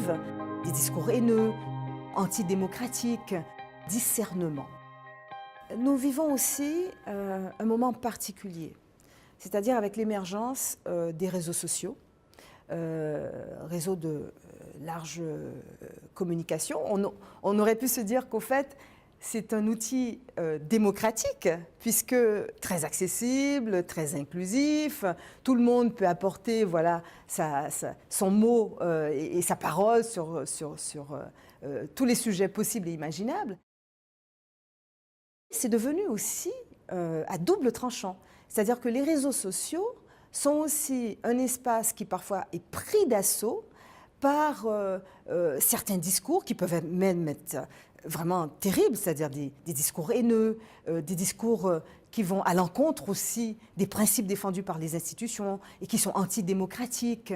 dérives, des discours haineux, antidémocratiques, discernement. Nous vivons aussi un moment particulier, c'est-à-dire avec l'émergence des réseaux sociaux, réseaux de large communication. On aurait pu se dire qu'au fait, c'est un outil démocratique, puisque très accessible, très inclusif. Tout le monde peut apporter voilà, son mot et sa parole sur tous les sujets possibles et imaginables. C'est devenu aussi à double tranchant. C'est-à-dire que les réseaux sociaux sont aussi un espace qui parfois est pris d'assaut par certains discours qui peuvent même être vraiment terribles, c'est-à-dire des discours haineux, des discours qui vont à l'encontre aussi des principes défendus par les institutions et qui sont antidémocratiques.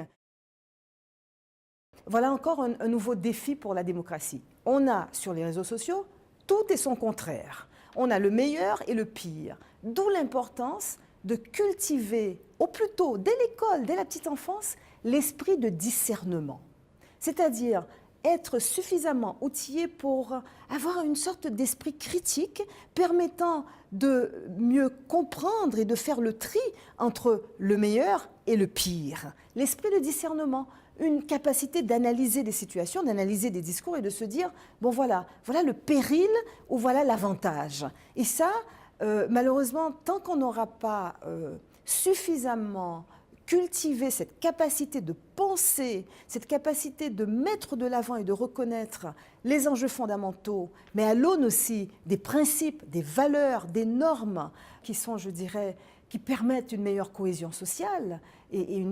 Voilà encore un nouveau défi pour la démocratie. On a sur les réseaux sociaux tout et son contraire. On a le meilleur et le pire. D'où l'importance de cultiver au plus tôt, dès l'école, dès la petite enfance, l'esprit de discernement. C'est-à-dire être suffisamment outillé pour avoir une sorte d'esprit critique permettant de mieux comprendre et de faire le tri entre le meilleur et le pire. L'esprit de discernement, une capacité d'analyser des situations, d'analyser des discours et de se dire, bon voilà le péril ou voilà l'avantage. Et ça, malheureusement, tant qu'on n'aura pas suffisamment cultiver cette capacité de penser, cette capacité de mettre de l'avant et de reconnaître les enjeux fondamentaux, mais à l'aune aussi des principes, des valeurs, des normes qui sont, je dirais, qui permettent une meilleure cohésion sociale et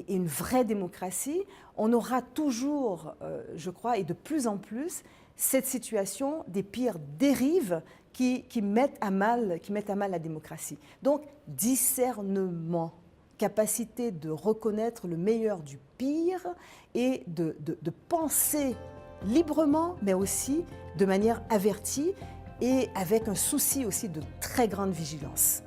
une vraie démocratie, on aura toujours, je crois, et de plus en plus, cette situation des pires dérives qui mettent à mal la démocratie. Donc, discernement. Capacité de reconnaître le meilleur du pire et de penser librement, mais aussi de manière avertie et avec un souci aussi de très grande vigilance.